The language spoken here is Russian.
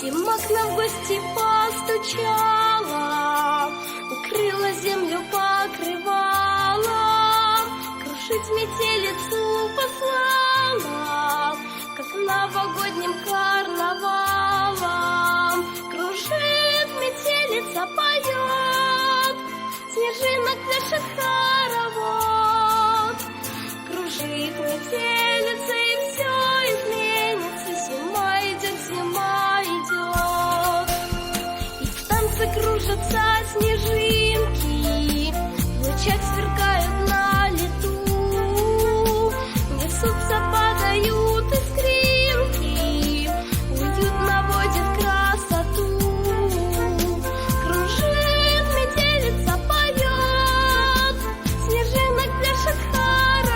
Зима к нам в гости постучала, укрыла землю покрывала, крушить метелицу послала, как новогодним карнавалом. Кружит метелица, поет, снежинок пляшет хоровод. Кружит метелица, и все изменится, зима идет, зима идет. И в танце кружатся снежинки, в лучах сверкают